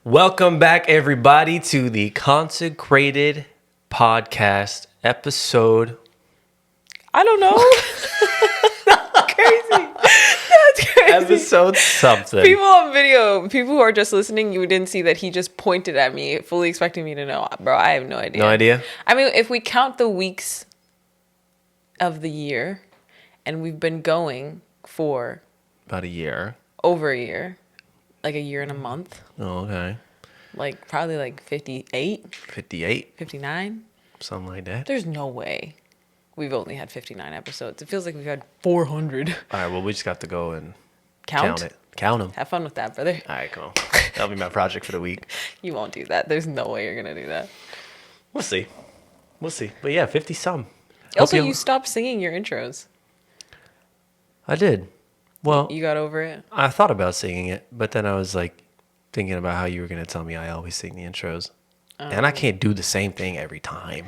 Welcome back, everybody, to the Consecrated podcast episode. I don't know. That's crazy. That's crazy. Episode something. People on video, people who are just listening, you didn't see that he just pointed at me, fully expecting me to know. Bro, I have no idea. No idea? I mean, if we count the weeks of the year, and we've been going for About a year. over a year, like a year and a month, Oh, okay. like probably like 58, 58, 59. something like that. There's no way we've only had 59 episodes. It feels like we've had 400. All right, well, we just got to go and Count count it. Count them. Have fun with that, brother. All right, cool. That'll be my project for the week. You won't do that. There's no way you're going to do that. We'll see. We'll see. But yeah, 50-some. Also, you stopped singing your intros. I did. Well, You got over it? I thought about singing it, but then I was like thinking about how you were going to tell me I always sing the intros. And I can't do the same thing every time.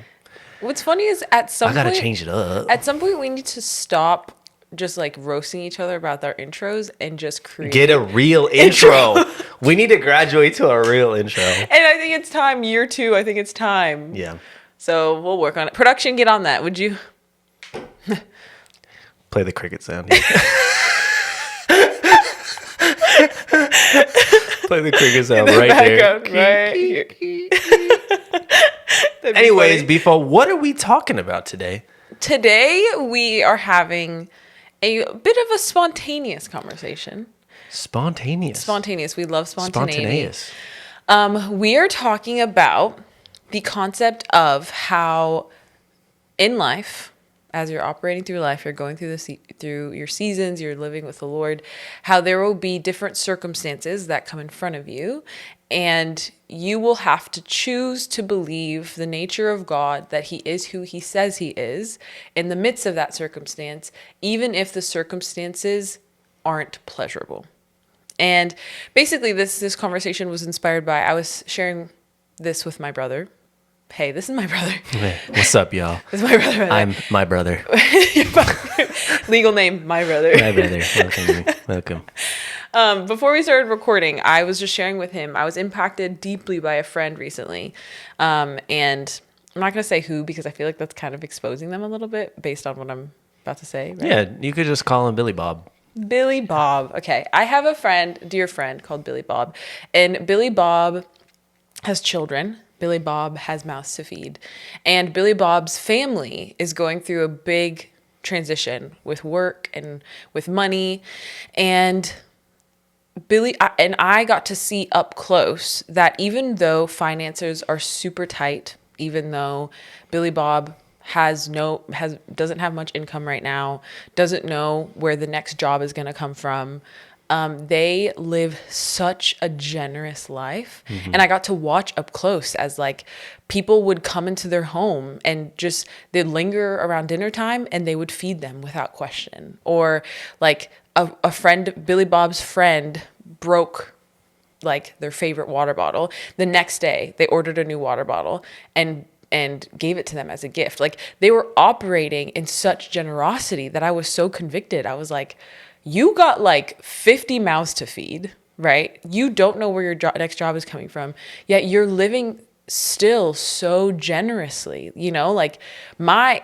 What's funny is at some I got to point, change it up. At some point, we need to stop just like roasting each other about our intros and just create. Get a real intro. We need to graduate to a real intro. And I think it's time. Year 2, I think it's time. Yeah. So we'll work on it. Production, get on that, would you? Play the cricket sound. Play the cricket sound right there. Right here. That'd be Anyways, funny. Biiftuu, what are we talking about today? Today we are having a bit of a spontaneous conversation. Spontaneous. Spontaneous. We love spontaneity. Spontaneous. We are talking about the concept of how in life, as you're operating through life, you're going through through your seasons, you're living with the Lord, how there will be different circumstances that come in front of you, and you will have to choose to believe the nature of God, that he is who he says he is in the midst of that circumstance, even if the circumstances aren't pleasurable. And basically this conversation was inspired by, I was sharing this with my brother. Hey, this is my brother. Hey, what's up, y'all? This is my brother. I'm my brother. Legal name, my brother. My brother. Welcome. Before we started recording, I was just sharing with him, I was impacted deeply by a friend recently. And I'm not going to say who, because I feel like that's kind of exposing them a little bit based on what I'm about to say. Right? Yeah, you could just call him Billy Bob. Billy Bob. Okay. I have a friend, dear friend, called Billy Bob. And Billy Bob has children. Billy Bob has mouths to feed. And Billy Bob's family is going through a big transition with work and with money. And I got to see up close that even though finances are super tight, even though Billy Bob doesn't have much income right now, doesn't know where the next job is going to come from, they live such a generous life. Mm-hmm. And I got to watch up close as like people would come into their home and just they'd linger around dinner time and they would feed them without question. Or like a friend, Billy Bob's friend, broke like their favorite water bottle. The next day they ordered a new water bottle and gave it to them as a gift. Like they were operating in such generosity that I was so convicted. I was like, you got like 50 mouths to feed, right? You don't know where your next job is coming from, yet you're living still so generously. You know, like my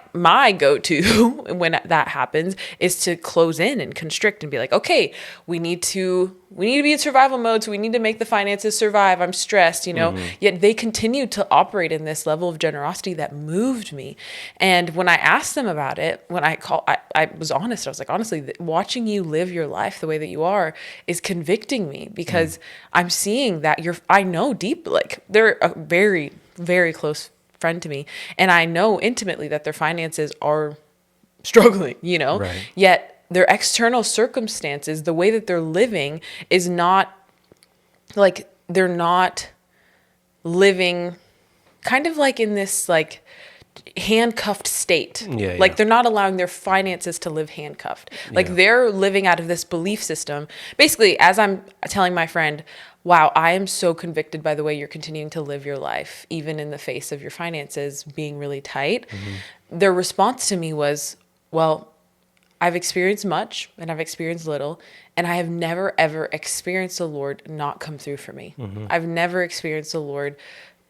go-to when that happens is to close in and constrict and be like, okay, we need to be in survival mode, so we need to make the finances survive. I'm stressed, you know. Mm-hmm. Yet they continue to operate in this level of generosity that moved me. And when I asked them about it, I was honest. I was like, honestly, watching you live your life the way that you are is convicting me, because I'm seeing that I know deep, like they're a very, very close friend to me, and I know intimately that their finances are struggling, you know. Right. Yet their external circumstances, the way that they're living is not like, they're not living kind of like in this like handcuffed state. Like they're not allowing their finances to live handcuffed. Like they're living out of this belief system. Basically, as I'm telling my friend, wow, I am so convicted by the way you're continuing to live your life, even in the face of your finances being really tight. Mm-hmm. Their response to me was, well, I've experienced much and I've experienced little, and I have never, ever experienced the Lord not come through for me. I've never experienced the Lord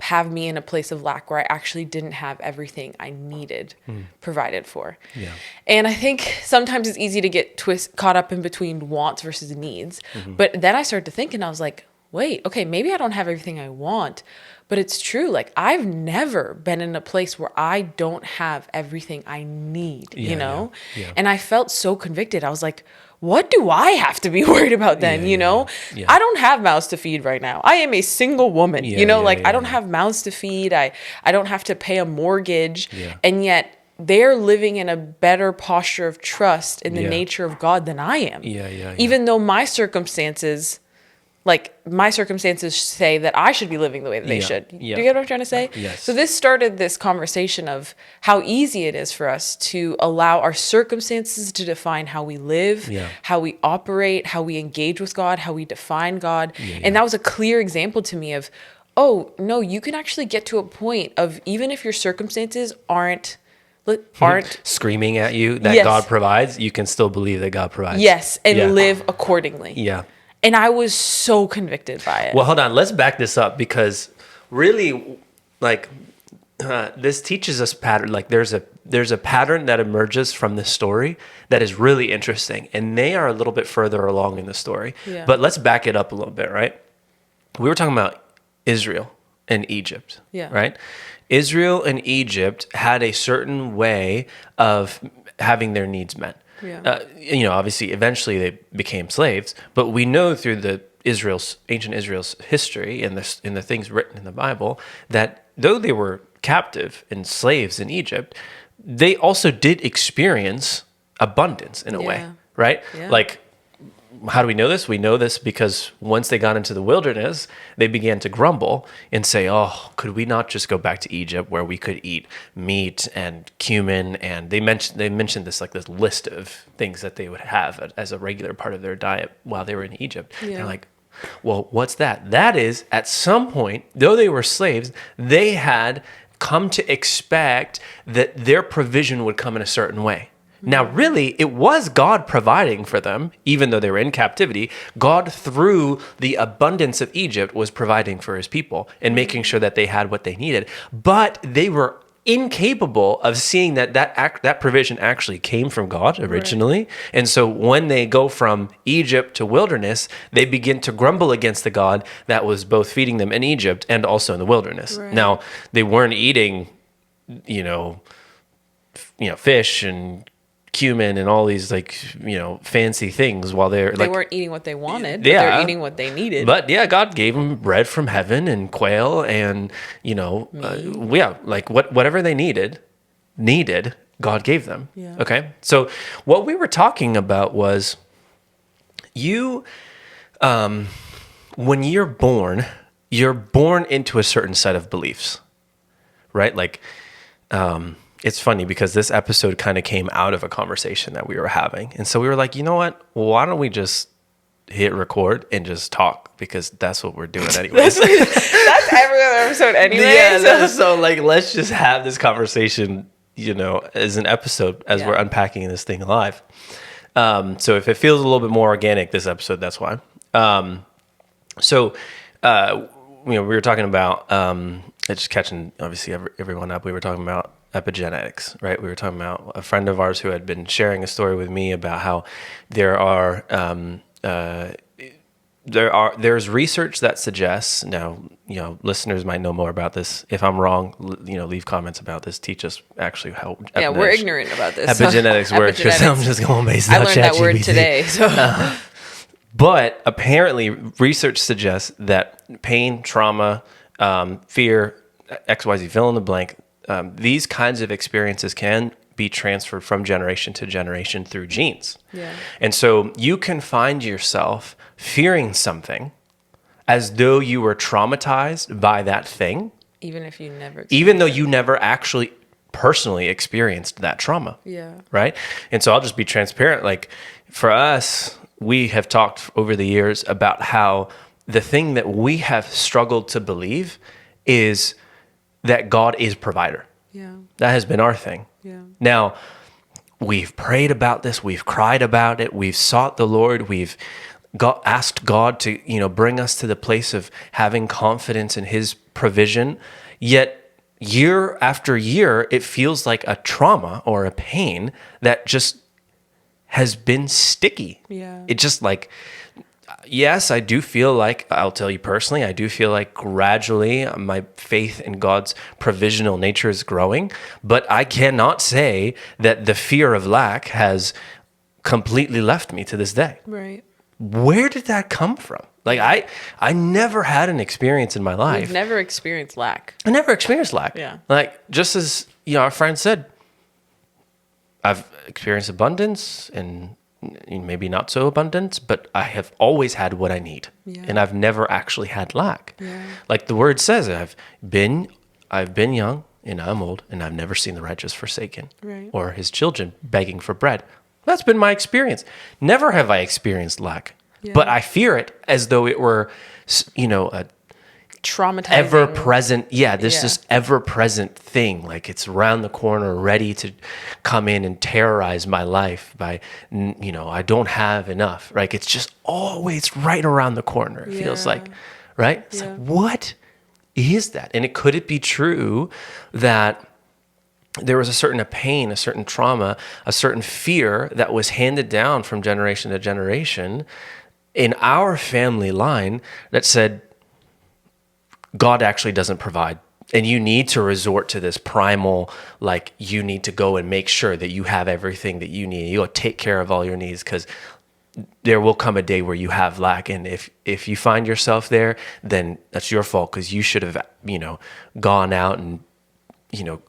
have me in a place of lack where I actually didn't have everything I needed provided for. Yeah. And I think sometimes it's easy to get caught up in between wants versus needs. But then I started to think, and I was like, wait, okay, maybe I don't have everything I want, but it's true. Like, I've never been in a place where I don't have everything I need, you know? Yeah. And I felt so convicted. I was like, what do I have to be worried about then, you know? Yeah. I don't have mouths to feed right now. I am a single woman, you know? I don't have mouths to feed. I don't have to pay a mortgage. Yeah. And yet they're living in a better posture of trust in the nature of God than I am. Even though my circumstances say that I should be living the way that they should. Do you get what I'm trying to say? Yes. So this started this conversation of how easy it is for us to allow our circumstances to define how we live, how we operate, how we engage with God, how we define God. And that was a clear example to me of, oh, no, you can actually get to a point of, even if your circumstances aren't screaming at you that God provides, you can still believe that God provides. Yes, and live accordingly. Yeah. And I was so convicted by it. Well, hold on. Let's back this up, because really, this teaches us pattern. Like, there's a pattern that emerges from this story that is really interesting, and they are a little bit further along in the story. Yeah. But let's back it up a little bit, right? We were talking about Israel and Egypt, right? Israel and Egypt had a certain way of having their needs met. Obviously, eventually they became slaves, but we know through the ancient Israel's history and the things written in the Bible that though they were captive and slaves in Egypt, they also did experience abundance in a way, right? Yeah. Like, how do we know this? We know this because once they got into the wilderness, they began to grumble and say, oh, could we not just go back to Egypt where we could eat meat and cumin? And they mentioned this list of things that they would have as a regular part of their diet while they were in Egypt. Yeah. They're like, well, what's that? That is, at some point, though they were slaves, they had come to expect that their provision would come in a certain way. Now, really, it was God providing for them, even though they were in captivity. God, through the abundance of Egypt, was providing for his people and making sure that they had what they needed. But they were incapable of seeing that provision actually came from God originally. Right. And so when they go from Egypt to wilderness, they begin to grumble against the God that was both feeding them in Egypt and also in the wilderness. Right. Now, they weren't eating, fish and cumin and all these fancy things while they weren't eating what they wanted, but they're eating what they needed. But God gave them bread from heaven and quail and whatever they needed, God gave them. Yeah. Okay, so what we were talking about was when you're born into a certain set of beliefs, right? It's funny because this episode kind of came out of a conversation that we were having. And so we were like, you know what? Why don't we just hit record and just talk? Because that's what we're doing anyways. That's every other episode anyway. Yeah, so let's just have this conversation, as an episode as we're unpacking this thing live. So if it feels a little bit more organic, this episode, that's why. We were talking about, just catching obviously everyone up. We were talking about epigenetics, right? We were talking about a friend of ours who had been sharing a story with me about how there's research that suggests, now, listeners might know more about this. If I'm wrong, leave comments about this. Teach us actually how. Yeah, we're ignorant about this. Epigenetics works, because I'm just going based on ChatGPT. I learned that word today. So. But apparently research suggests that pain, trauma, fear, XYZ, fill in the blank, these kinds of experiences can be transferred from generation to generation through genes. Yeah. And so you can find yourself fearing something as though you were traumatized by that thing. Even though you never actually personally experienced that trauma. Yeah. Right? And so I'll just be transparent. For us, we have talked over the years about how the thing that we have struggled to believe is that God is provider. Yeah. That has been our thing. Yeah. Now, we've prayed about this, we've cried about it, we've sought the Lord, we've asked God to, bring us to the place of having confidence in his provision. Yet year after year, it feels like a trauma or a pain that just has been sticky. Yeah. It just like, yes, I do feel like, I'll tell you personally, I do feel like gradually my faith in God's provisional nature is growing, but I cannot say that the fear of lack has completely left me to this day. Right. Where did that come from? Like I never had an experience in my life. You've never experienced lack. I never experienced lack. Yeah. Like just as our friend said, I've experienced abundance and maybe not so abundance, but I have always had what I need. Yeah. And I've never actually had lack. Yeah. Like the word says, I've been young and I'm old and I've never seen the righteous forsaken, right, or his children begging for bread. That's been my experience. Never have I experienced lack, but I fear it as though it were, a traumatizing, ever-present, this ever-present thing, like it's around the corner, ready to come in and terrorize my life by, I don't have enough. Like it's just always right around the corner, it feels like, right? It's like, what is that? And could it be true that there was a certain pain, a certain trauma, a certain fear that was handed down from generation to generation in our family line that said, God actually doesn't provide. And you need to resort to this primal, like you need to go and make sure that you have everything that you need. You'll take care of all your needs because there will come a day where you have lack. And if you find yourself there, then that's your fault because you should have, gone out and,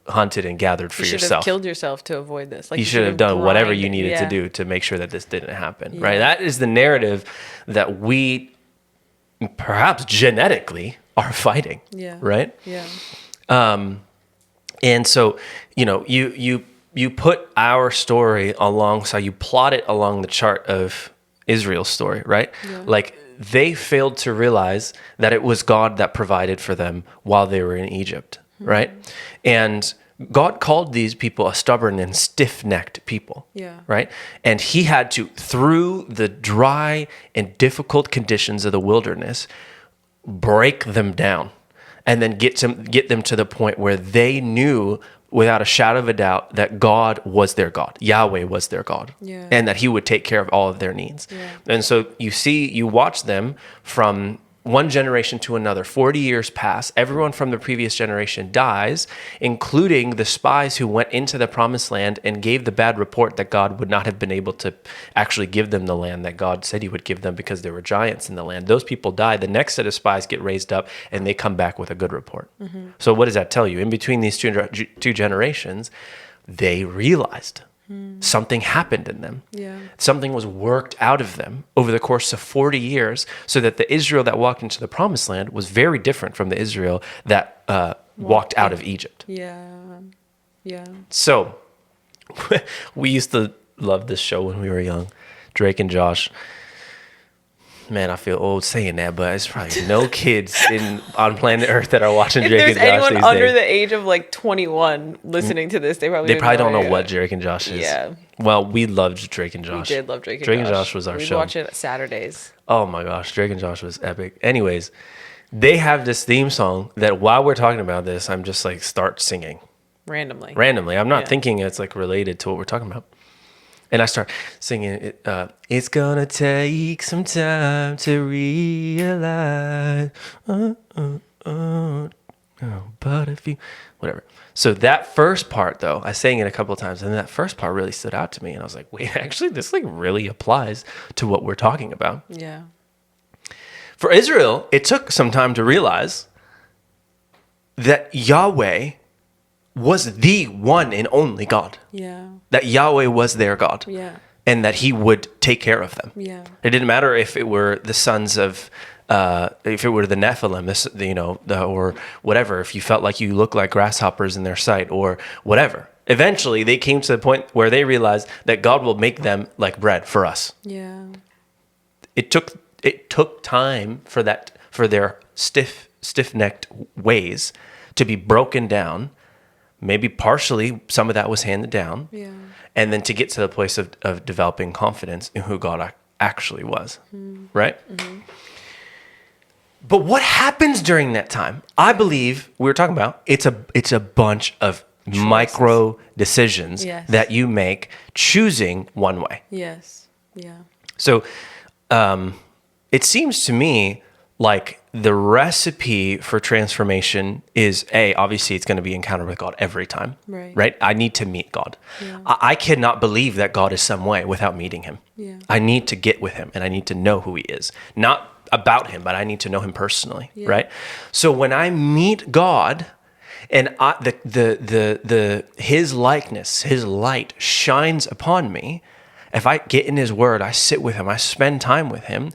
hunted and gathered for yourself. You should have killed yourself to avoid this. Like you should have done whatever you needed to do to make sure that this didn't happen, right? That is the narrative that we perhaps genetically are fighting, right? Yeah. And so, you put our story alongside, you plot it along the chart of Israel's story, right? Yeah. Like they failed to realize that it was God that provided for them while they were in Egypt, right? And God called these people a stubborn and stiff-necked people, right? And he had to, through the dry and difficult conditions of the wilderness, break them down and then get them to the point where they knew without a shadow of a doubt that God was their God. Yahweh was their God. And that he would take care of all of their needs. And so you watch them from one generation to another. 40 years pass. Everyone from the previous generation dies, including the spies who went into the promised land and gave the bad report that God would not have been able to actually give them the land that God said he would give them because there were giants in the land. Those people die. The next set of spies get raised up and they come back with a good report. So what does that tell you? In between these two generations, they realized something happened in them. Something was worked out of them over the course of 40 years so that the Israel that walked into the promised land was very different from the Israel that walked out of Egypt. So we used to love this show when we were young, Drake and Josh. Man, I feel old saying that, but it's probably no kids on planet Earth that are watching Drake and Josh these days. If there's anyone under the age of like 21 listening to this, they probably don't know what Drake and Josh is. Yeah. Well, we loved Drake and Josh. We did love Drake and Josh. Drake and Josh was our show. We'd watch it Saturdays. Oh my gosh, Drake and Josh was epic. Anyways, they have this theme song that while we're talking about this, I'm just like start singing. Randomly. I'm not thinking it's like related to what we're talking about. And I start singing it. It's gonna take some time to realize. But if you, whatever. So that first part, though, I sang it a couple of times, and that first part really stood out to me. And I was like, wait, actually, this like really applies to what we're talking about. Yeah. For Israel, it took some time to realize that Yahweh was the one and only God. Yeah. That Yahweh was their God. Yeah. And that he would take care of them. Yeah. It didn't matter if it were the sons of, if it were the Nephilim, or whatever, if you felt like you looked like grasshoppers in their sight or whatever. Eventually, they came to the point where they realized that God will make them like bread for us. Yeah. It took time for their stiff-necked ways to be broken down maybe partially some of that was handed down. Yeah. And then to get to the place of developing confidence in who God actually was, right? Mm-hmm. But what happens during that time? I believe we were talking about it's a bunch of micro decisions that you make choosing one way. Yes. Yeah. So it seems to me like the recipe for transformation is obviously it's going to be encounter with God every time, right? I need to meet God. Yeah. I cannot believe that God is some way without meeting him. Yeah. I need to get with him and I need to know who he is. Not about him, but I need to know him personally, right? So when I meet God and his likeness, his light shines upon me, if I get in his word, I sit with him, I spend time with him,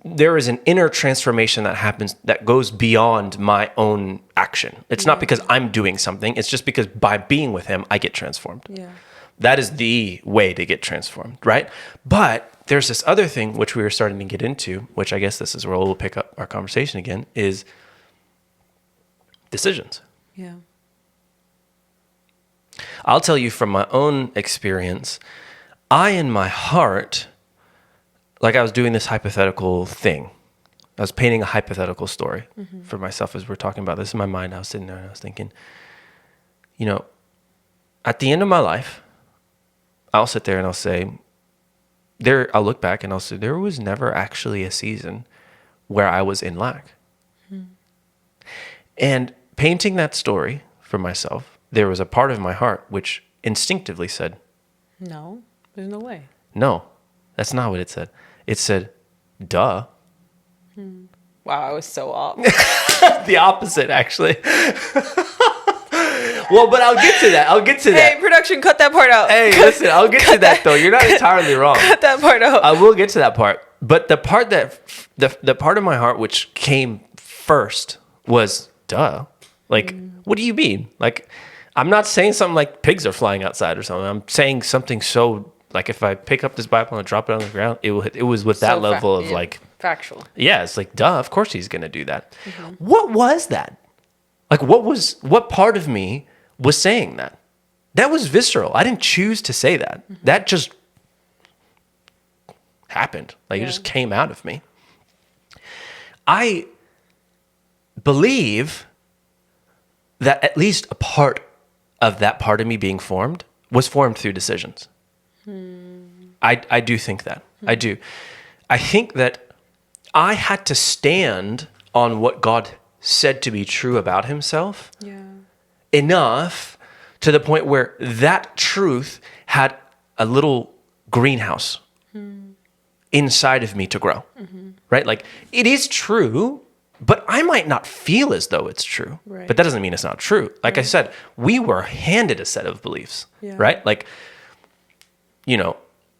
there is an inner transformation that happens that goes beyond my own action. It's not because I'm doing something. It's just because by being with him, I get transformed. Yeah. That is the way to get transformed, right? But there's this other thing, which we were starting to get into, which I guess this is where we'll pick up our conversation again, is decisions. Yeah. I'll tell you from my own experience, I in my heart, like I was doing this hypothetical thing. I was painting a hypothetical story for myself as we're talking about this in my mind. I was sitting there and I was thinking, at the end of my life, I'll sit there and I'll say, I'll look back and I'll say, there was never actually a season where I was in lack. And painting that story for myself, there was a part of my heart which instinctively said, no, there's no way. No, that's not what it said. It said, duh. Wow, I was so off. The opposite, actually. Well, but I'll get to that. Hey, production, cut that part out. Hey, listen, I'll get to that, though. You're not entirely wrong. Cut that part out. I will get to that part. But the part the part of my heart which came first was, duh. Like, what do you mean? Like, I'm not saying something like pigs are flying outside or something. I'm saying something so, like, if I pick up this Bible and drop it on the ground, it was with that level of, like... Factual. Yeah, it's like, duh, of course he's going to do that. What was that? Like, what part of me was saying that? That was visceral. I didn't choose to say that. That just happened. Like, it just came out of me. I believe that at least a part of that part of me being formed was formed through decisions. I do think that. I do. I think that I had to stand on what God said to be true about himself enough to the point where that truth had a little greenhouse inside of me to grow, right? Like, it is true, but I might not feel as though it's true, but that doesn't mean it's not true. Like I said, we were handed a set of beliefs, right? Like,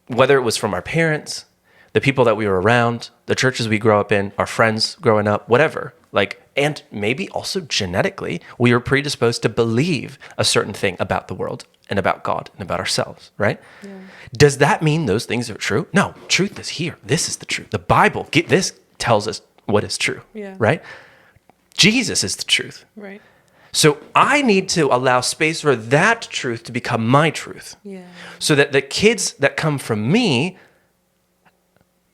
whether it was from our parents, the people that we were around, the churches we grew up in, our friends growing up, whatever. Like, and maybe also genetically, we were predisposed to believe a certain thing about the world and about God and about ourselves, right? Yeah. Does that mean those things are true? No, truth is here. This is the truth. The Bible, this tells us what is true, right? Jesus is the truth. Right. So I need to allow space for that truth to become my truth. So that the kids that come from me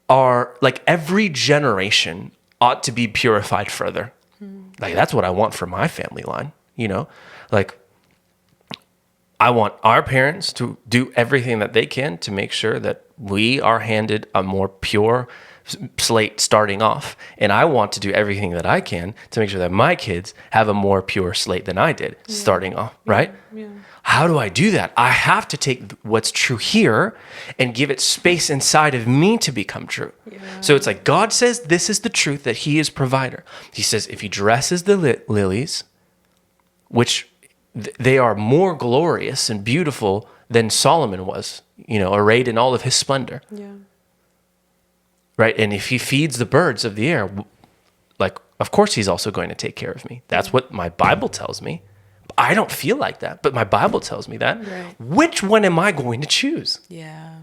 are, like, every generation ought to be purified further. Like, that's what I want for my family line, Like, I want our parents to do everything that they can to make sure that we are handed a more pure slate starting off. And I want to do everything that I can to make sure that my kids have a more pure slate than I did starting off, right? Yeah. How do I do that? I have to take what's true here and give it space inside of me to become true. Yeah. So it's like, God says this is the truth, that he is provider. He says if he dresses the lilies, which they are more glorious and beautiful than Solomon was, arrayed in all of his splendor. Yeah. Right? And if he feeds the birds of the air, like, of course he's also going to take care of me. That's what my Bible tells me. I don't feel like that, but my Bible tells me that. Right. Which one am I going to choose? Yeah.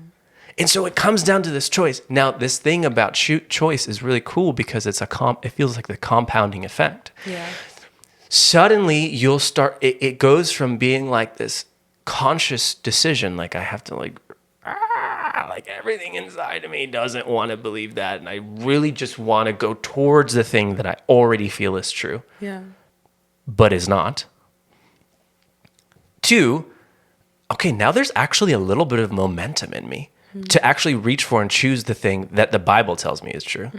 And so it comes down to this choice. Now, this thing about choice is really cool because it feels like the compounding effect. Yeah. suddenly you'll start, it goes from being like this conscious decision, like I have to like everything inside of me doesn't want to believe that. And I really just want to go towards the thing that I already feel is true, Yeah. but is not. Two, okay, now there's actually a little bit of momentum in me to actually reach for and choose the thing that the Bible tells me is true.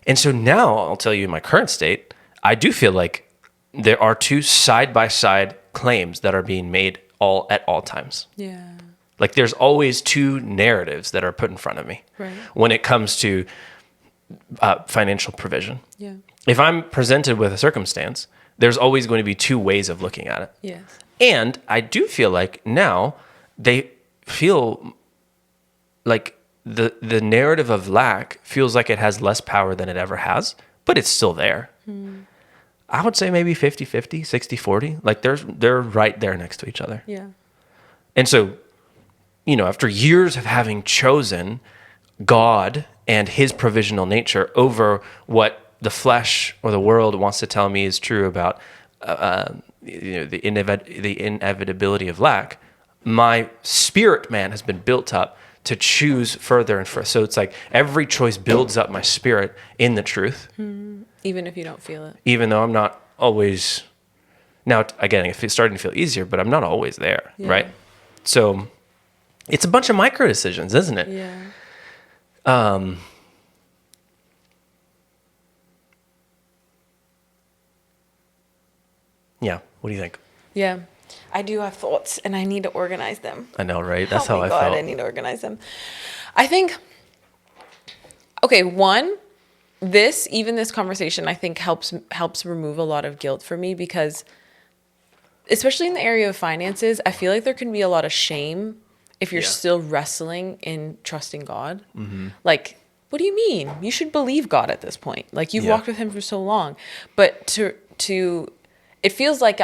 And so now I'll tell you in my current state, I do feel like there are two side-by-side claims that are being made at all times. Yeah. Like there's always two narratives that are put in front of me Right. when it comes to financial provision. Yeah. If I'm presented with a circumstance, there's always going to be two ways of looking at it. Yes. And I do feel like now they feel like the narrative of lack feels like it has less power than it ever has, but it's still there. I would say maybe 50-50, 60-40. Like they're right there next to each other. Yeah. And so, you know, after years of having chosen God and his provisional nature over what the flesh or the world wants to tell me is true about the inevitability of lack, my spirit man has been built up to choose further and further. So it's like every choice builds up my spirit in the truth. Even if you don't feel it. Even though I'm not always, now again, it's starting to feel easier, but I'm not always there, Yeah. right? So it's a bunch of micro decisions, isn't it? Yeah. Yeah. What do you think? Yeah. I do have thoughts and I need to organize them. I know, right? That's Oh how my I God, felt. I need to organize them. I think, okay, one, this conversation, I think helps remove a lot of guilt for me because, especially in the area of finances, I feel like there can be a lot of shame if you're Yeah. still wrestling in trusting God. Like, what do you mean? You should believe God at this point. Like, you've Yeah. walked with him for so long. But to it feels like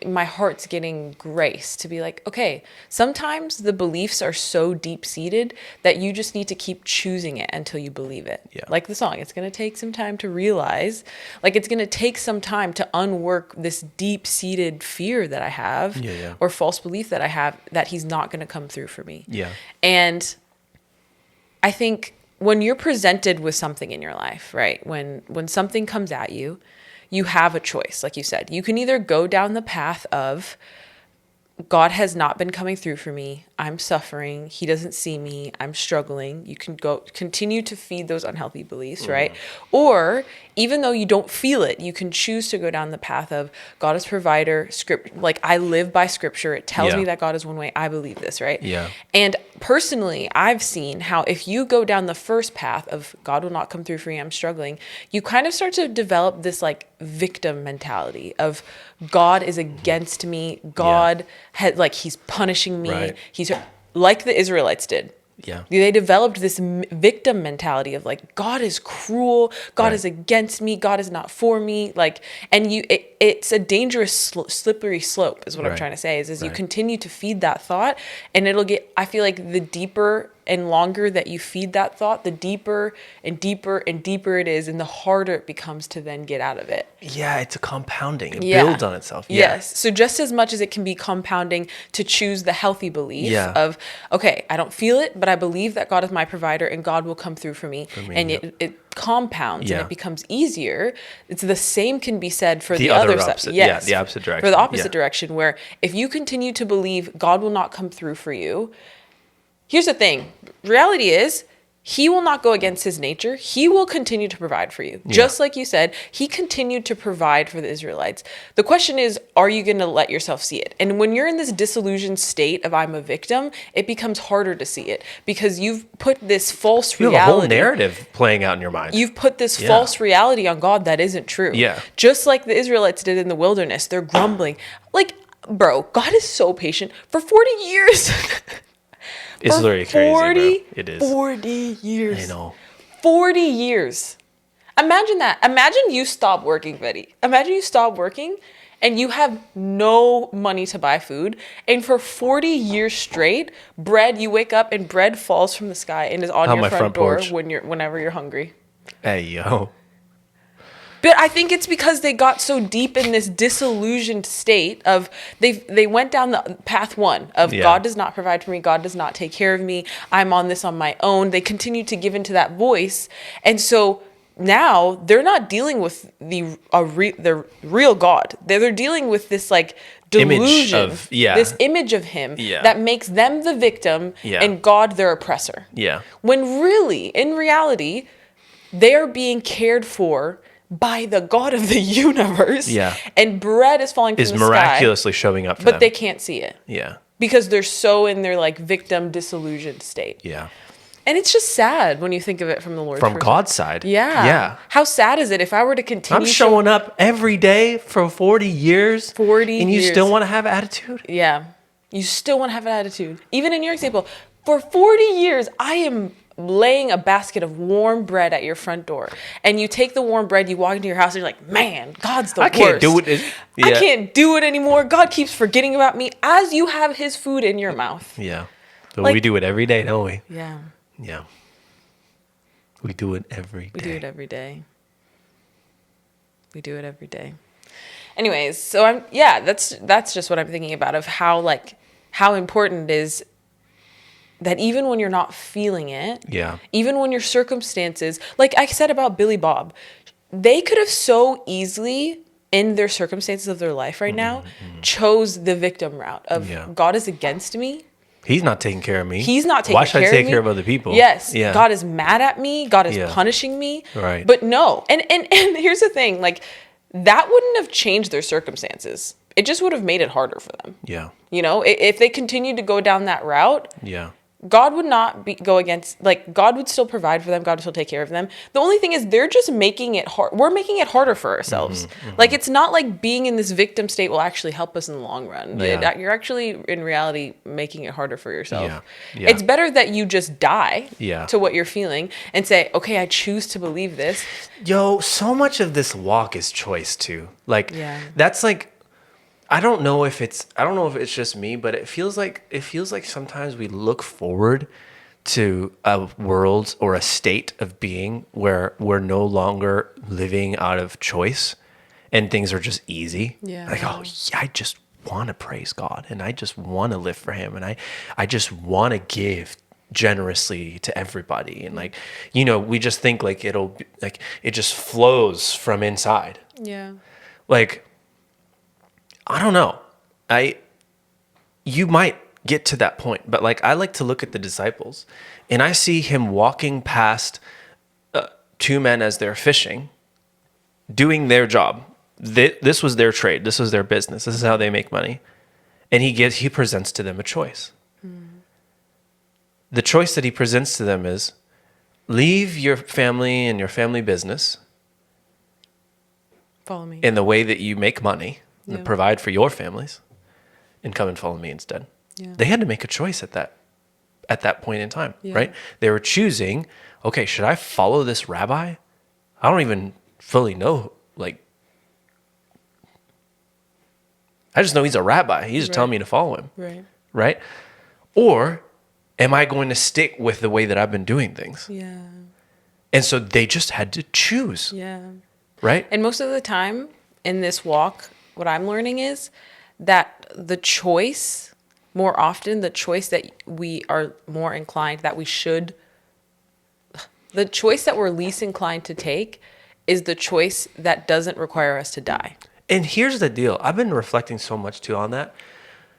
my heart's getting grace to be like, okay, sometimes the beliefs are so deep seated that you just need to keep choosing it until you believe it. Yeah. Like the song, it's going to take some time to realize, like it's going to take some time to unwork this deep seated fear that I have Yeah. or false belief that I have that he's not going to come through for me. Yeah. And I think when you're presented with something in your life, right? When something comes at you, you have a choice. Like you said, you can either go down the path of God has not been coming through for me. I'm suffering. He doesn't see me. I'm struggling. You can continue to feed those unhealthy beliefs, right? Or even though you don't feel it, you can choose to go down the path of God is provider, script. Like I live by scripture. It tells Yeah. me that God is one way. I believe this, right? Yeah. And personally, I've seen how if you go down the first path of God will not come through for me, I'm struggling, you kind of start to develop this like victim mentality of God is against me. God had like he's punishing me. Right. He's like the Israelites did. Yeah. They developed this victim mentality of like, God is cruel. God Right. is against me. God is not for me. Like, and it's a dangerous slippery slope is what I'm Right. trying to say is you Right. continue to feed that thought and it'll get, I feel like the deeper and longer that you feed that thought, the deeper and deeper and deeper it is and the harder it becomes to then get out of it. Yeah, it's a compounding. It Yeah. builds on itself. Yeah. Yes. So just as much as it can be compounding to choose the healthy belief Yeah. of, okay, I don't feel it, but I believe that God is my provider and God will come through for me. And yep. it compounds Yeah. and it becomes easier. It's the same can be said for The the other other side. opposite. Yeah, the opposite direction. For the opposite Yeah. direction, where if you continue to believe God will not come through for you, here's the thing. Reality is, he will not go against his nature. He will continue to provide for you. Just like you said, he continued to provide for the Israelites. The question is, are you going to let yourself see it? And when you're in this disillusioned state of I'm a victim, it becomes harder to see it because you've put this false You have reality. a whole narrative playing out in your mind. You've put this Yeah. false reality on God that isn't true. Yeah. Just like the Israelites did in the wilderness. They're grumbling. Like, bro, God is so patient. For 40 years. It's For literally crazy, 40, bro. It is. 40 years. I know. 40 years. Imagine that. Imagine you stop working, Betty. Imagine you stop working and you have no money to buy food. And for 40 years straight, you wake up and bread falls from the sky and is on On your my front front door porch. whenever you're hungry. Hey, yo. But I think it's because they got so deep in this disillusioned state of they went down the path one of God does not provide for me, God does not take care of me, I'm on this on my own. They continue to give into that voice, and so now they're not dealing with the real God. They're dealing with this like delusion, this image of him that makes them the victim and God their oppressor. Yeah. When really, in reality, they are being cared for by the God of the universe. Yeah. And bread is falling from the sky. Is miraculously showing up for them. But them. they can't see it. Yeah. Because they're so in their like victim disillusioned state. Yeah. And it's just sad when you think of it from the Lord's From perspective. God's side. Yeah. Yeah. How sad is it if I were to continue I'm showing up every day for 40 years. 40 and you years. still want to have attitude? Yeah. You still want to have an attitude. Even in your example, for 40 years, I am laying a basket of warm bread at your front door. And you take the warm bread, you walk into your house, and you're like, man, God's the worst. I can't do it. I can't do it anymore. God keeps forgetting about me as you have his food in your mouth. Yeah. But Like- we do it every day, don't we? Yeah. Yeah. We do it every day. We do it every day. We do it every day. Anyways, so that's just what I'm thinking about of how important it is that even when you're not feeling it, even when your circumstances, like I said about Billy Bob, they could have so easily in their circumstances of their life right now chose the victim route of God is against me. He's not taking care of me. He's not taking care of me. Why should I take care of other people? Yes. Yeah. God is mad at me. God is punishing me. Right. But no. And here's the thing, like that wouldn't have changed their circumstances. It just would have made it harder for them. Yeah. You know, if they continued to go down that route, God would not go against, like, God would still provide for them. God would still take care of them. The only thing is they're just making it hard. We're making it harder for ourselves. Like, it's not like being in this victim state will actually help us in the long run. You're actually, in reality, making it harder for yourself. It's better that you just die to what you're feeling and say, okay, I choose to believe this. Yo, so much of this walk is choice, too. Like, that's like, I don't know if it's just me, but it feels like sometimes we look forward to a world or a state of being where we're no longer living out of choice and things are just easy. Like, oh yeah, I just want to praise God and I just want to live for him and I just want to give generously to everybody. And like, you know, we just think like it just flows from inside. Yeah. Like, I don't know. You might get to that point, but like I like to look at the disciples and I see him walking past two men as they're fishing, doing their job. This was their trade. This was their business. This is how they make money. And he presents to them a choice. The choice that he presents to them is leave your family and your family business. Follow me. In the way that you make money. Provide for your families and come and follow me instead. They had to make a choice at that point in time, right? They were choosing, okay, should I follow this rabbi? I don't even fully know, like, I just know he's a rabbi. He's just telling me to follow him, right? Or am I going to stick with the way that I've been doing things? And so they just had to choose, right? And most of the time in this walk, what I'm learning is that the choice that we are more inclined, the choice that we're least inclined to take is the choice that doesn't require us to die. And here's the deal. I've been reflecting so much too on that.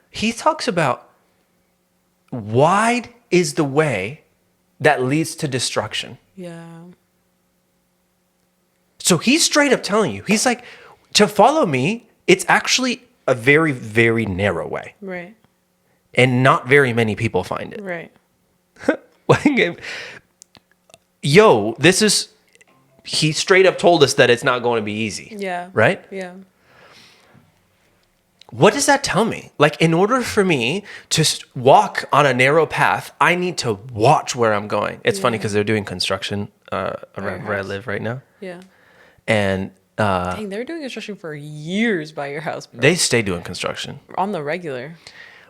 He talks about wide is the way that leads to destruction. So he's straight up telling you, he's like, to follow me, it's actually a very, very narrow way. Right. And not very many people find it. Right. Yo, he straight up told us that it's not going to be easy. Right? Yeah. What does that tell me? Like, in order for me to walk on a narrow path, I need to watch where I'm going. It's funny because they're doing construction around where I live right now. And dang, they're doing construction for years by your house, bro. They stay doing construction on the regular.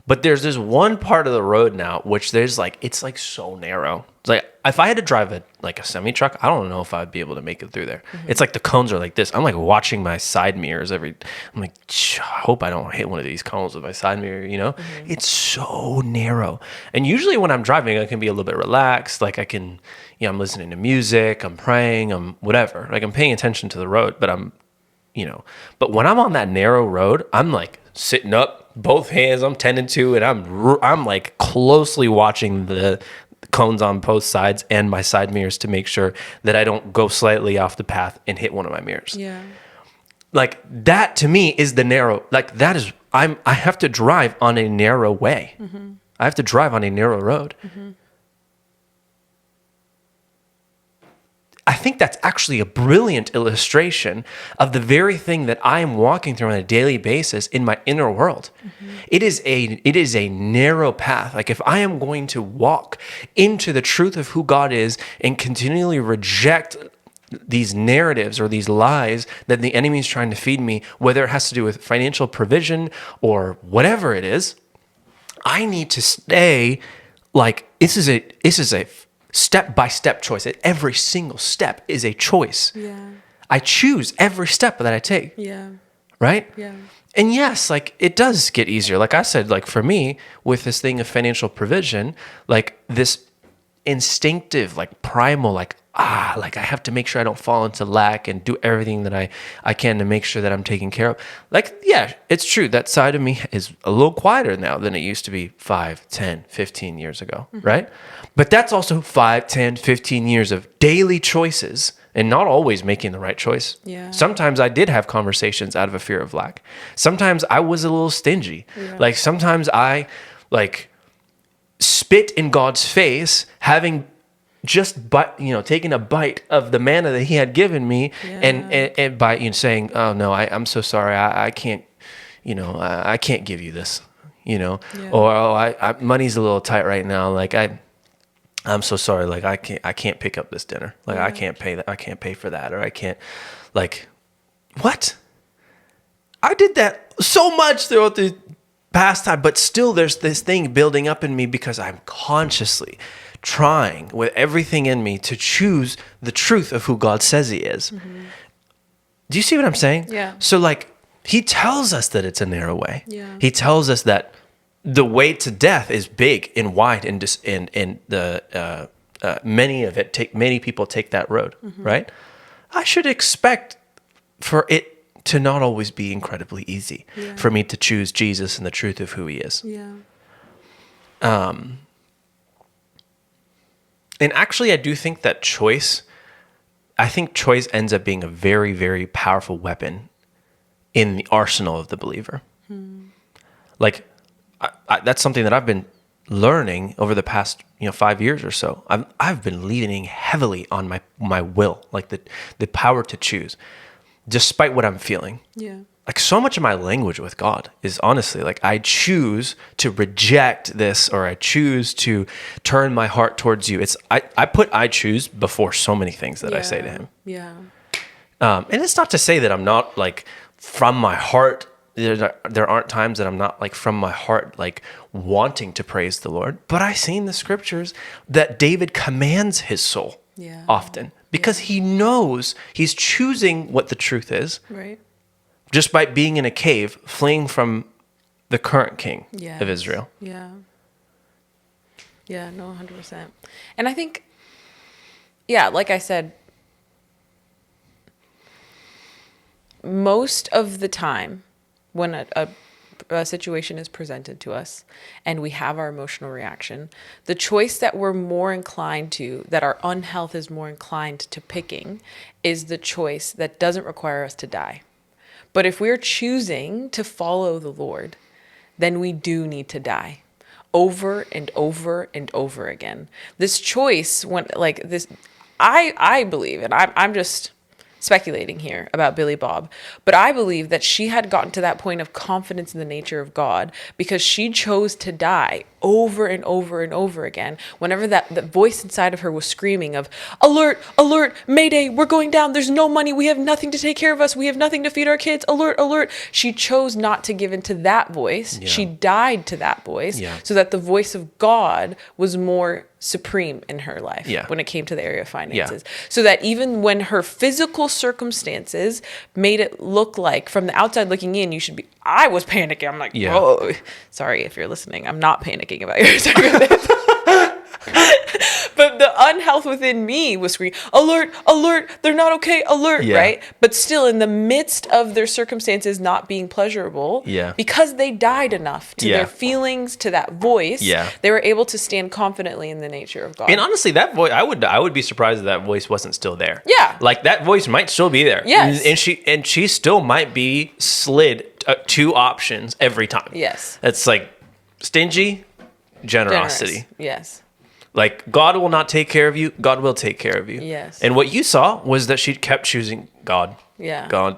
But there's this one part of the road now, which it's like so narrow. It's like if I had to drive a semi truck, I don't know if I'd be able to make it through there. It's like the cones are like this. I'm like watching my side mirrors I'm like, I hope I don't hit one of these cones with my side mirror, you know? It's so narrow. And usually when I'm driving, I can be a little bit relaxed. Like I can, I'm listening to music, I'm praying, I'm whatever. Like I'm paying attention to the road, but but when I'm on that narrow road, I'm like sitting up, both hands I'm tending to, and I'm like closely watching the cones on both sides and my side mirrors to make sure that I don't go slightly off the path and hit one of my mirrors. Yeah. Like that to me is the narrow, like that is, I have to drive on a narrow way. I have to drive on a narrow road. I think that's actually a brilliant illustration of the very thing that I am walking through on a daily basis in my inner world. It is a narrow path. Like if I am going to walk into the truth of who God is and continually reject these narratives or these lies that the enemy is trying to feed me, whether it has to do with financial provision or whatever it is, I need to stay like this is a step-by-step choice. Every single step is a choice. Yeah. I choose every step that I take. Yeah. Right? Yeah. And yes, like it does get easier. Like I said, like for me, with this thing of financial provision, like this instinctive, like primal, like I have to make sure I don't fall into lack and do everything that I can to make sure that I'm taken care of. Like, yeah, it's true. That side of me is a little quieter now than it used to be 5, 10, 15 years ago, right? But that's also 5, 10, 15 years of daily choices and not always making the right choice. Yeah. Sometimes I did have conversations out of a fear of lack. Sometimes I was a little stingy. Yeah. Like sometimes I spit in God's face, having just taking a bite of the manna that He had given me, and by saying, "Oh no, I'm so sorry, I can't, I can't give you this, or money's a little tight right now, like I'm so sorry, like I can't pick up this dinner, like I can't pay that, I can't pay for that, or I can't, like, what? I did that so much throughout the past time, but still there's this thing building up in me because I'm consciously trying with everything in me to choose the truth of who God says He is. Do you see what I'm saying? Yeah. So like He tells us that it's a narrow way. Yeah. He tells us that the way to death is big and wide, and the many people take that road, right? I should expect for it to not always be incredibly easy for me to choose Jesus and the truth of who He is. Yeah. And actually, I do think that choice ends up being a very, very powerful weapon in the arsenal of the believer. Like, that's something that I've been learning over the past 5 years or so. I've been leaning heavily on my will, like the power to choose, despite what I'm feeling. Yeah. Like so much of my language with God is honestly like I choose to reject this, or I choose to turn my heart towards you. I choose before so many things that I say to Him. Yeah. And it's not to say that I'm not like from my heart. There aren't times that I'm not like from my heart, like wanting to praise the Lord. But I see in the scriptures that David commands his soul often because he knows he's choosing what the truth is. Right. Just by being in a cave, fleeing from the current king of Israel. Yeah. Yeah, no, 100%. And I think, like I said, most of the time when a situation is presented to us and we have our emotional reaction, the choice that we're more inclined to, that our unhealth is more inclined to picking, is the choice that doesn't require us to die. But if we're choosing to follow the Lord, then we do need to die over and over and over again. This choice, I believe, and I'm just speculating here about Billy Bob, but I believe that she had gotten to that point of confidence in the nature of God because she chose to die over and over and over again, whenever that voice inside of her was screaming of, alert, alert, mayday, we're going down, there's no money, we have nothing to take care of us, we have nothing to feed our kids, alert, alert. She chose not to give into that voice. Yeah. She died to that voice, Yeah. so that the voice of God was more supreme in her life Yeah. when it came to the area of finances. So that even when her physical circumstances made it look like, from the outside looking in, I was panicking. I'm like, Yeah. oh, sorry if you're listening, I'm not panicking about your circumstances. But the unhealth within me was screaming, alert, alert, they're not okay, alert, Yeah. right? But still, in the midst of their circumstances not being pleasurable, Yeah. because they died enough to Yeah. their feelings, to that voice, Yeah. they were able to stand confidently in the nature of God. And honestly, that voice, I would be surprised if that voice wasn't still there. Yeah. Like that voice might still be there. Yes. And she still might be slid two options every time. Yes. It's like stingy, Generous. generosity. Yes. Like God will not take care of you. God will take care of you. Yes. And what you saw was that she kept choosing God. Yeah. God.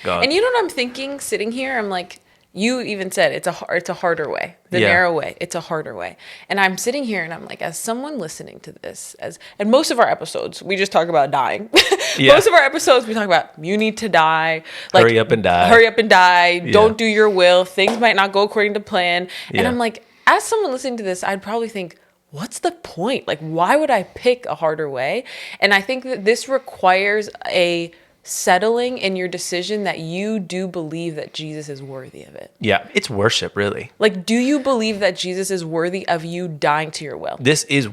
And you know what I'm thinking sitting here? I'm like, you even said it's a harder way, the Yeah. narrow way. It's a harder way. And I'm sitting here and I'm like, as someone listening to this, and most of our episodes, we just talk about dying. Yeah. Most of our episodes, we talk about you need to die. Like, Hurry up and die. Hurry up and die. Yeah. Don't do your will. Things might not go according to plan. And Yeah. I'm like, as someone listening to this, I'd probably think, what's the point? Like, why would I pick a harder way? And I think that this requires a settling in your decision that you do believe that Jesus is worthy of it. Yeah. It's worship, really. Like, do you believe that Jesus is worthy of you dying to your will? This is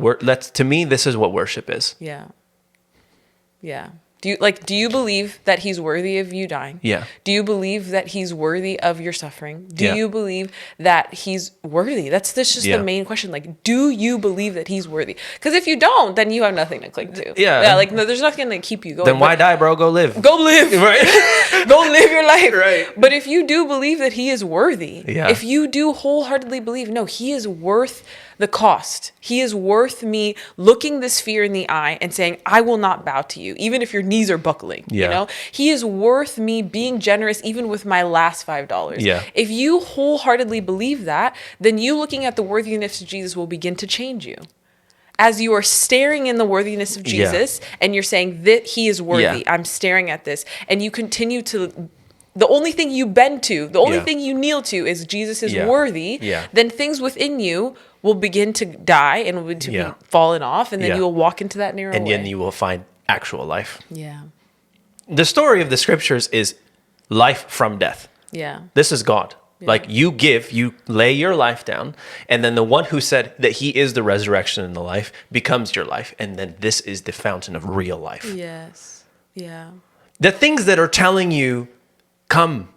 to me, this is what worship is. Yeah. Yeah. Do you believe that he's worthy of you dying? Yeah. Do you believe that he's worthy of your suffering? Do Yeah. you believe that he's worthy? That's just Yeah. the main question. Like, do you believe that he's worthy? Because if you don't, then you have nothing to cling to. Yeah. Like, no, there's nothing to keep you going. Then why But die, bro? Go live. go live. Right. Go live your life. Right. But if you do believe that he is worthy, Yeah. if you do wholeheartedly believe, no, he is worth the cost. He is worth me looking this fear in the eye and saying, I will not bow to you, even if your knees are buckling. Yeah. You know, he is worth me being generous, even with my last $5. Yeah. If you wholeheartedly believe that, then you looking at the worthiness of Jesus will begin to change you. As you are staring in the worthiness of Yeah. Jesus and you're saying that he is worthy, Yeah. I'm staring at this, and you continue to, the only thing you bend to, the only Yeah. thing you kneel to is Jesus is Yeah. worthy, Yeah. then things within you will begin to die and will begin to Yeah. be fallen off, and then Yeah. you will walk into that narrow And way. then you will find actual life. Yeah. The story of the scriptures is life from death. Yeah. This is God. Like you lay your life down, and then the one who said that he is the resurrection and the life becomes your life. And then this is the fountain of real life. Yes. Yeah. The things that are telling you, come,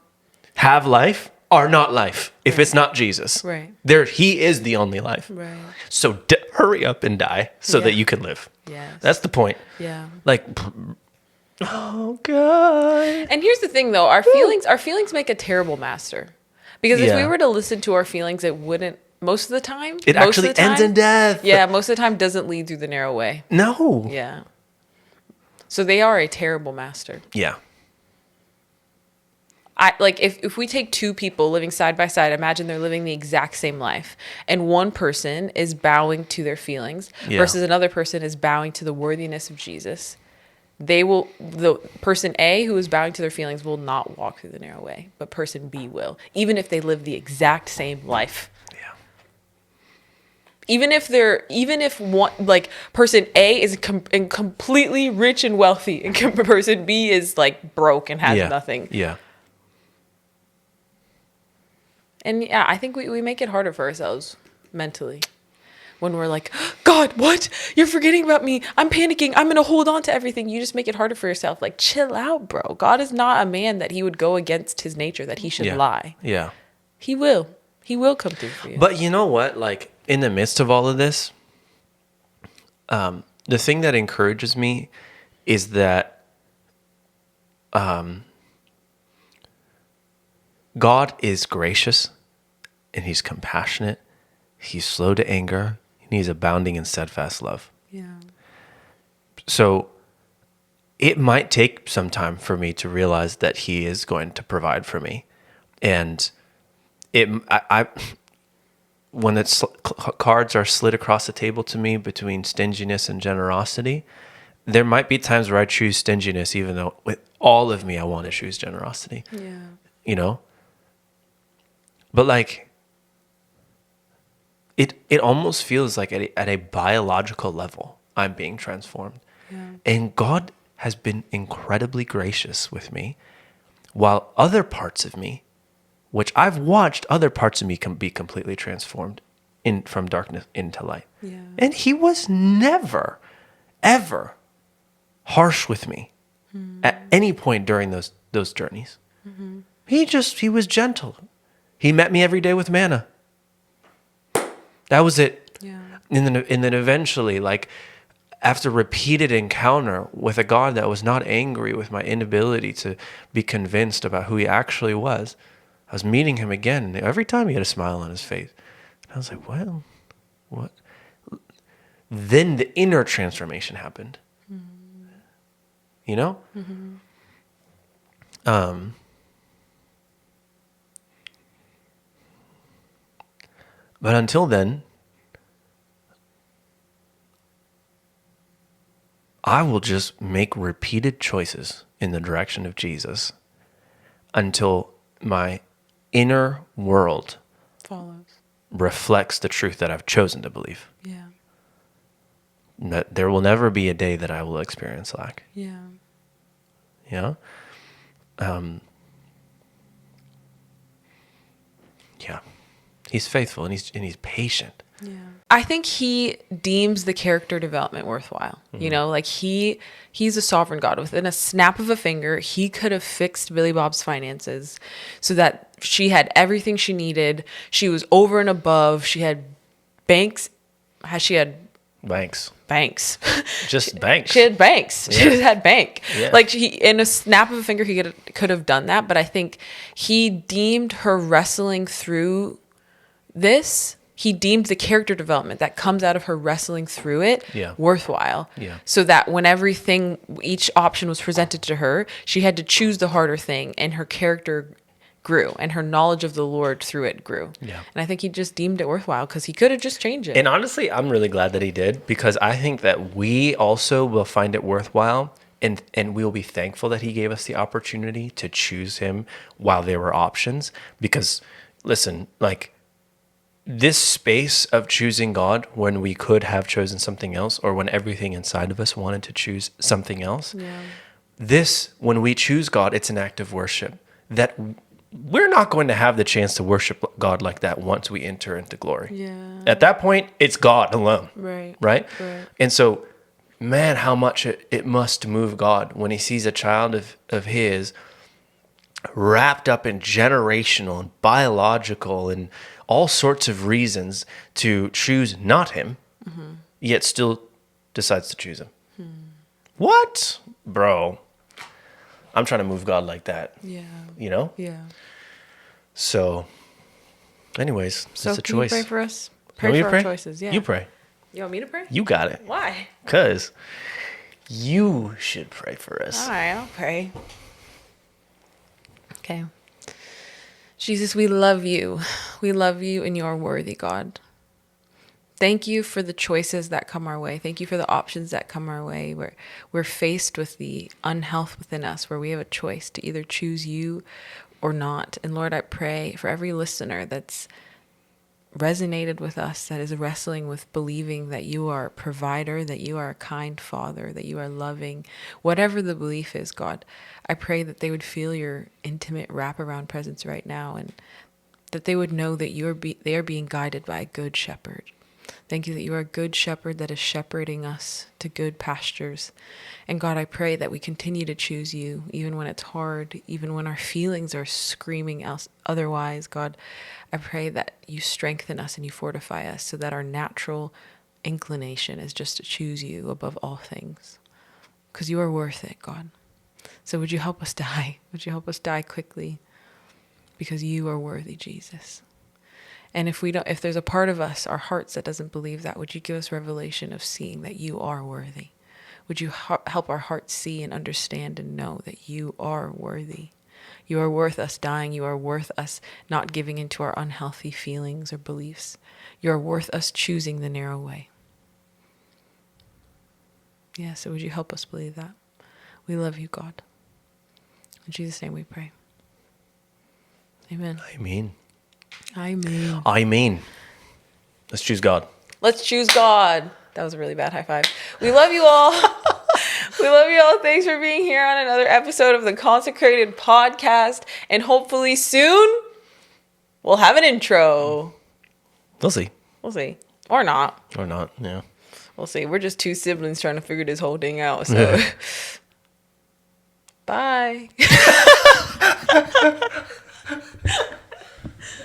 have life, are not life if it's not Jesus. Right. He is the only life. Right. So hurry up and die so that Yeah. you can live. Yes. That's the point. Yeah. Like, oh God. And here's the thing, though, our feelings make a terrible master, because if we Yeah. were to listen to our feelings, it wouldn't. Most of the time, It most of actually the time- ends in death. Yeah, most of the time doesn't lead through the narrow way. No. Yeah. So they are a terrible master. Yeah. If we take two people living side by side, imagine they're living the exact same life, and one person is bowing to their feelings Yeah. versus another person is bowing to the worthiness of Jesus. The person A who is bowing to their feelings will not walk through the narrow way, but person B will, even if they live the exact same life. Yeah. Even if one, like, person A is completely rich and wealthy, and person B is like broke and has Yeah. nothing. Yeah. And yeah, I think we make it harder for ourselves mentally when we're like, God, what? You're forgetting about me. I'm panicking. I'm going to hold on to everything. You just make it harder for yourself. Like, chill out, bro. God is not a man that he would go against his nature, that he should Yeah. lie. Yeah. He will. He will come through for you. But you know what? Like, in the midst of all of this, the thing that encourages me is that God is gracious and he's compassionate. He's slow to anger and he's abounding in steadfast love. Yeah. So it might take some time for me to realize that he is going to provide for me. And when cards are slid across the table to me between stinginess and generosity, there might be times where I choose stinginess, even though with all of me, I want to choose generosity, you know? But like, it almost feels like at a biological level, I'm being transformed. Yeah. And God has been incredibly gracious with me, while other parts of me, which I've watched other parts of me can be completely transformed from darkness into light. Yeah. And he was never, ever harsh with me at any point during those journeys. He was gentle. He met me every day with manna. That was it. Yeah. And then eventually, like, after repeated encounter with a God that was not angry with my inability to be convinced about who he actually was, I was meeting him again. And every time he had a smile on his face. And I was like, well, what? Then the inner transformation happened. You know? But until then, I will just make repeated choices in the direction of Jesus until my inner world Follows. reflects the truth that I've chosen to believe. Yeah. That there will never be a day that I will experience lack. Yeah. You know? Yeah. He's faithful and he's patient. Yeah. I think he deems the character development worthwhile. You know, like he's a sovereign God. Within a snap of a finger, he could have fixed Billy Bob's finances so that she had everything she needed. She was over and above. She had banks. She had Banks. banks. Just banks. She had banks. Yeah. She just had bank. Yeah. Like in a snap of a finger, he could have done that. But I think he deemed her wrestling through this. He deemed the character development that comes out of her wrestling through it worthwhile. Yeah. So that when each option was presented to her, she had to choose the harder thing, and her character grew, and her knowledge of the Lord through it grew. Yeah. And I think he just deemed it worthwhile because he could have just changed it. And honestly, I'm really glad that he did, because I think that we also will find it worthwhile, and we will be thankful that he gave us the opportunity to choose him while there were options. Because listen, like, this space of choosing God when we could have chosen something else, or when everything inside of us wanted to choose something else. Yeah. When we choose God, it's an act of worship that we're not going to have the chance to worship God like that once we enter into glory. Yeah. At that point, it's God alone. Right. Right? Right. And so, man, how much it must move God when he sees a child of his wrapped up in generational and biological and all sorts of reasons to choose not him, yet still decides to choose him. What? Bro, I'm trying to move God like that. Yeah. You know? Yeah. So, anyways, So it's a can choice. you pray for us? Want me Pray to for pray? our choices. Yeah. You pray. You want me to pray? You got it. Why? Because you should pray for us. All right, I'll pray. Okay. Jesus, we love you. We love you, and you are worthy, God. Thank you for the choices that come our way. Thank you for the options that come our way. We're faced with the unhealth within us, where we have a choice to either choose you or not. And Lord, I pray for every listener that's resonated with us, that is wrestling with believing that you are a provider, that you are a kind father, that you are loving, whatever the belief is, God, I pray that they would feel your intimate wraparound presence right now, and that they would know that they are being guided by a good shepherd. Thank you that you are a good shepherd that is shepherding us to good pastures. And God, I pray that we continue to choose you, even when it's hard, even when our feelings are screaming else otherwise. God, I pray that you strengthen us and you fortify us so that our natural inclination is just to choose you above all things. Because you are worth it, God. So would you help us die? Would you help us die quickly? Because you are worthy, Jesus. And if there's a part of us, our hearts, that doesn't believe that, would you give us revelation of seeing that you are worthy? Would you help our hearts see and understand and know that you are worthy? You are worth us dying. You are worth us not giving into our unhealthy feelings or beliefs. You are worth us choosing the narrow way. Yeah, so would you help us believe that? We love you, God. In Jesus' name we pray. Amen. Amen. Let's choose God. Let's choose God. That was a really bad high five. We love you all. We love you all. Thanks for being here on another episode of the Consecrated podcast. And hopefully soon we'll have an intro. We'll see. We'll see. Or not. Or not, yeah. We'll see. We're just two siblings trying to figure this whole thing out. So, bye.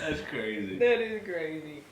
That's crazy. That is crazy.